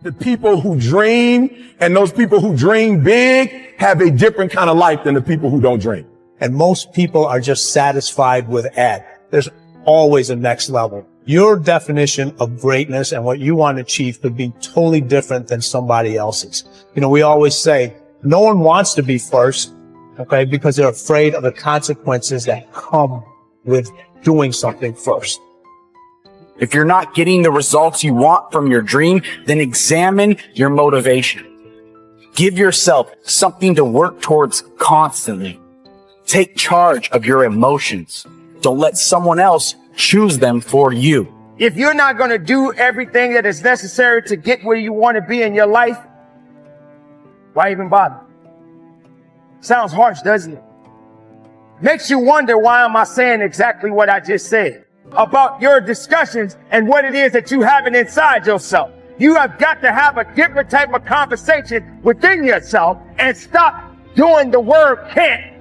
The people who dream and those people who dream big have a different kind of life than the people who don't dream. And most people are just satisfied with at. There's always a next level. Your definition of greatness and what you want to achieve could be totally different than somebody else's. You know, we always say no one wants to be first, okay, because they're afraid of the consequences that come with doing something first. If you're not getting the results you want from your dream, then examine your motivation. Give yourself something to work towards constantly. Take charge of your emotions. Don't let someone else choose them for you. If you're not going to do everything that is necessary to get where you want to be in your life, why even bother? Sounds harsh, doesn't it? Makes you wonder, why am I saying exactly what I just said about your discussions and what it is that you have inside yourself? You have got to have a different type of conversation within yourself and stop doing the word can't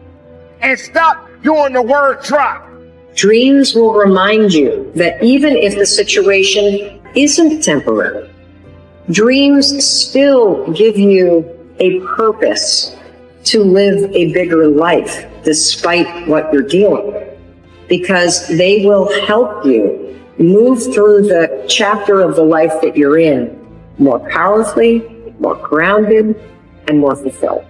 and stop doing the word try. Dreams will remind you that even if the situation isn't temporary, dreams still give you a purpose to live a bigger life despite what you're dealing with, because they will help you move through the chapter of the life that you're in more powerfully, more grounded, and more fulfilled.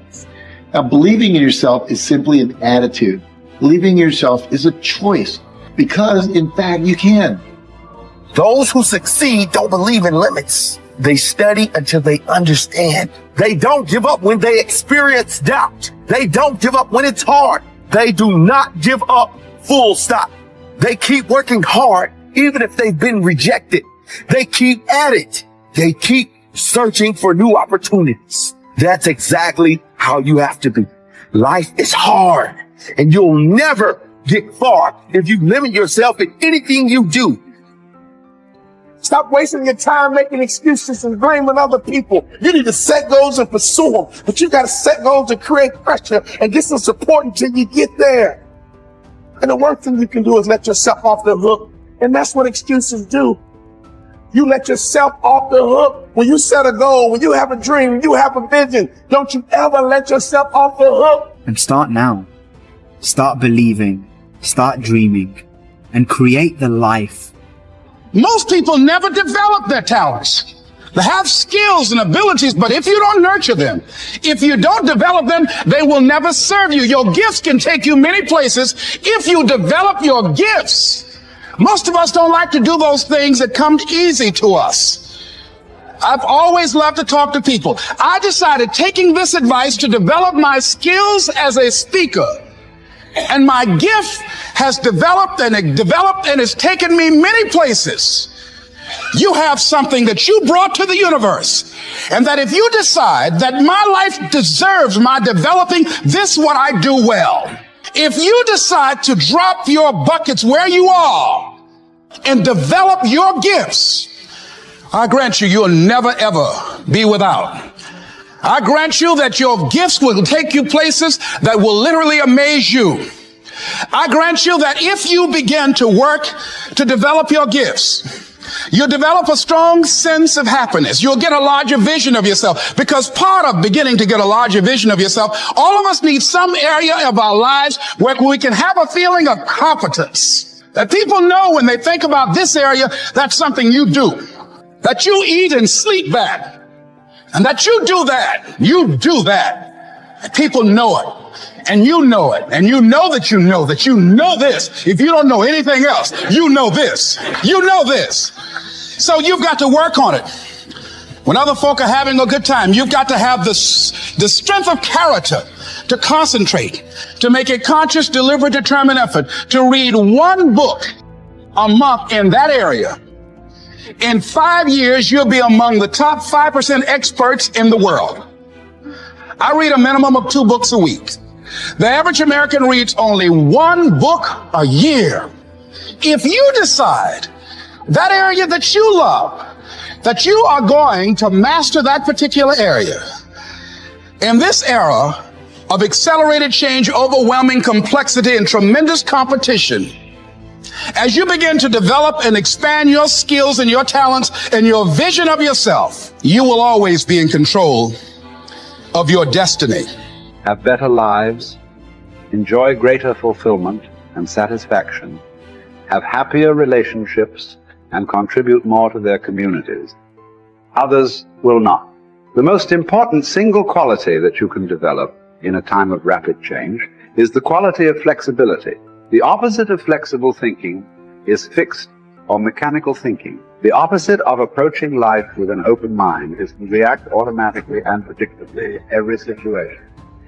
Now, believing in yourself is simply an attitude. Believing in yourself is a choice, because in fact you can. Those who succeed don't believe in limits. They study until they understand. They don't give up when they experience doubt. They don't give up when it's hard. They do not give up, full stop. They keep working hard even if they've been rejected. They keep at it. They keep searching for new opportunities. That's exactly how you have to be. Life is hard, and you'll never get far if you limit yourself in anything you do. Stop wasting your time making excuses and blaming other people. You need to set goals and pursue them, but you got to set goals and create pressure and get some support until you get there. And the worst thing you can do is let yourself off the hook, and that's what excuses do. You let yourself off the hook. When you set a goal, when you have a dream, you have a vision, don't you ever let yourself off the hook. And start now. Start believing, start dreaming, and create the life. Most people never develop their talents. They have skills and abilities, but if you don't nurture them, if you don't develop them, they will never serve you. Your gifts can take you many places if you develop your gifts. Most of us don't like to do those things that come easy to us. I've always loved to talk to people. I decided, taking this advice, to develop my skills as a speaker. And my gift has developed and it's taken me many places. You have something that you brought to the universe, and that if you decide that my life deserves my developing, this is what I do well. If you decide to drop your buckets where you are and develop your gifts, I grant you, you'll never ever be without. I grant you that your gifts will take you places that will literally amaze you. I grant you that if you begin to work to develop your gifts, you'll develop a strong sense of happiness. You'll get a larger vision of yourself, because part of beginning to get a larger vision of yourself, all of us need some area of our lives where we can have a feeling of competence. That people know when they think about this area, that's something you do. That you eat and sleep that. And that you do that. You do that. And people know it. And you know it. And you know that you know that you know this. If you don't know anything else, you know this. You know this. So you've got to work on it. When other folk are having a good time, you've got to have the strength of character to concentrate, to make a conscious, deliberate, determined effort to read one book a month in that area. In 5 years, you'll be among the top 5% experts in the world. I read a minimum of 2 books a week. The average American reads only 1 book a year. If you decide that area that you love, that you are going to master that particular area, in this era of accelerated change, overwhelming complexity, and tremendous competition, As you begin to develop and expand your skills and your talents and your vision of yourself, you will always be in control of your destiny. Have better lives, enjoy greater fulfillment and satisfaction, have happier relationships, and contribute more to their communities. Others will not. The most important single quality that you can develop in a time of rapid change is the quality of flexibility. The opposite of flexible thinking is fixed or mechanical thinking. The opposite of approaching life with an open mind is to react automatically and predictably in every situation.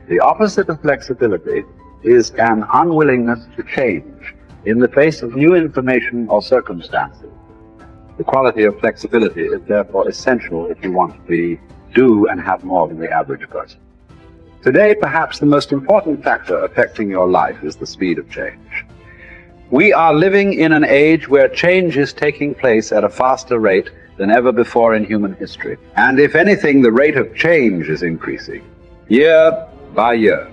The opposite of flexibility is an unwillingness to change in the face of new information or circumstances. The quality of flexibility is therefore essential if you want to do and have more than the average person. Today, perhaps the most important factor affecting your life is the speed of change. We are living in an age where change is taking place at a faster rate than ever before in human history. And if anything, the rate of change is increasing, year by year.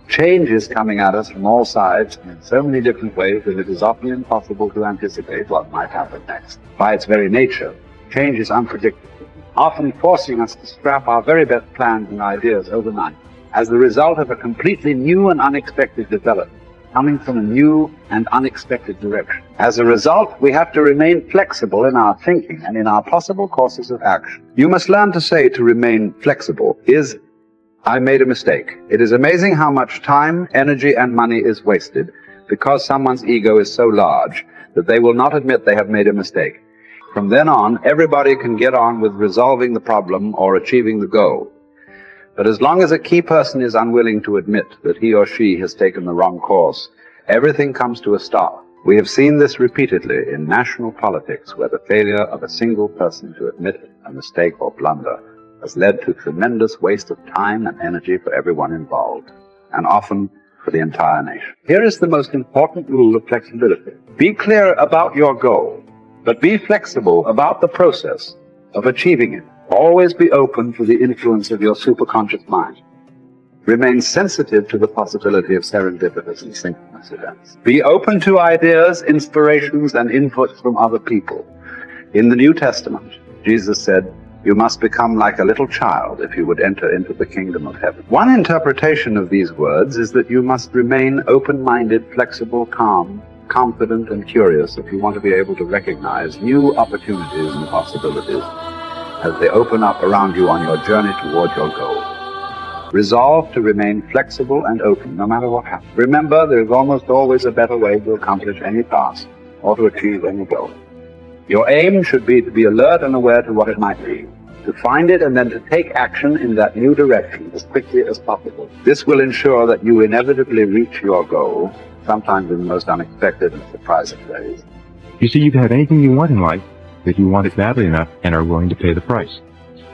Change is coming at us from all sides in so many different ways that it is often impossible to anticipate what might happen next. By its very nature, change is unpredictable, often forcing us to scrap our very best plans and ideas overnight as the result of a completely new and unexpected development coming from a new and unexpected direction. As a result, we have to remain flexible in our thinking and in our possible courses of action. You must learn to say to remain flexible is, I made a mistake. It is amazing how much time, energy, and money is wasted because someone's ego is so large that they will not admit they have made a mistake. From then on, everybody can get on with resolving the problem or achieving the goal. But as long as a key person is unwilling to admit that he or she has taken the wrong course, everything comes to a stop. We have seen this repeatedly in national politics, where the failure of a single person to admit a mistake or blunder has led to tremendous waste of time and energy for everyone involved, and often for the entire nation. Here is the most important rule of flexibility. Be clear about your goal, but be flexible about the process of achieving it. Always be open to the influence of your superconscious mind. Remain sensitive to the possibility of serendipitous and synchronous events. Be open to ideas, inspirations, and inputs from other people. In the New Testament, Jesus said, "You must become like a little child if you would enter into the kingdom of heaven." One interpretation of these words is that you must remain open-minded, flexible, calm, confident, and curious if you want to be able to recognize new opportunities and possibilities as they open up around you on your journey toward your goal. Resolve to remain flexible and open no matter what happens. Remember, there is almost always a better way to accomplish any task or to achieve any goal. Your aim should be to be alert and aware to what it might be, to find it and then to take action in that new direction as quickly as possible. This will ensure that you inevitably reach your goal, sometimes in the most unexpected and surprising ways. You see, you can have anything you want in life if you want it badly enough and are willing to pay the price.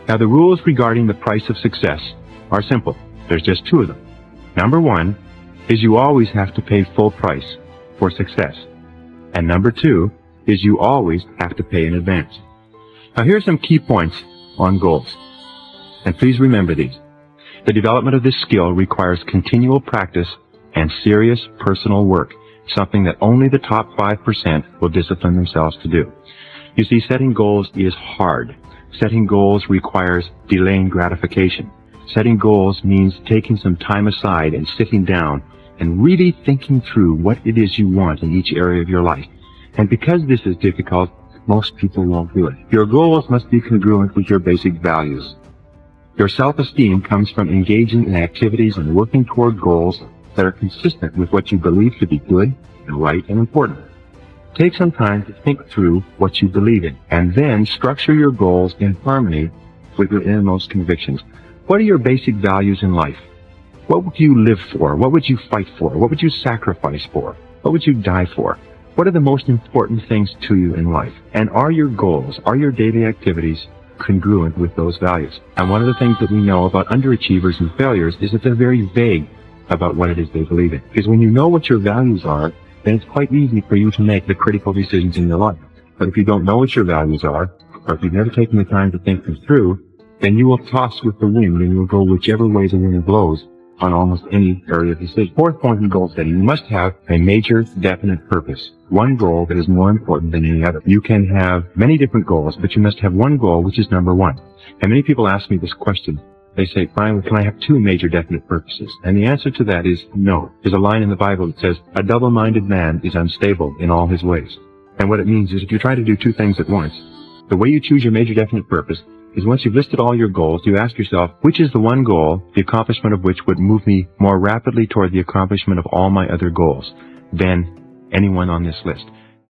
Now, the rules regarding the price of success are simple. There's just two of them. Number one is you always have to pay full price for success. And number two is you always have to pay in advance. Now, here's some key points on goals. And please remember these. The development of this skill requires continual practice and serious personal work, something that only the top 5% will discipline themselves to do. You see, setting goals is hard. Setting goals requires delaying gratification. Setting goals means taking some time aside and sitting down and really thinking through what it is you want in each area of your life. And because this is difficult, most people won't do it. Your goals must be congruent with your basic values. Your self-esteem comes from engaging in activities and working toward goals that are consistent with what you believe to be good and right and important. Take some time to think through what you believe in, and then structure your goals in harmony with your innermost convictions. What are your basic values in life? What would you live for? What would you fight for? What would you sacrifice for? What would you die for? What are the most important things to you in life? And are your goals, are your daily activities congruent with those values? And one of the things that we know about underachievers and failures is that they're very vague about what it is they believe in. Because when you know what your values are, then it's quite easy for you to make the critical decisions in your life. But if you don't know what your values are, or if you've never taken the time to think them through, then you will toss with the wind and you'll go whichever way the wind blows on almost any area of decision. Fourth point in goal setting, you must have a major definite purpose. One goal that is more important than any other. You can have many different goals, but you must have one goal which is number one. And many people ask me this question. They say, Brian, can I have two major definite purposes? And the answer to that is no. There's a line in the Bible that says, a double-minded man is unstable in all his ways. And what it means is if you try to do two things at once, the way you choose your major definite purpose is once you've listed all your goals, you ask yourself, which is the one goal, the accomplishment of which would move me more rapidly toward the accomplishment of all my other goals than anyone on this list?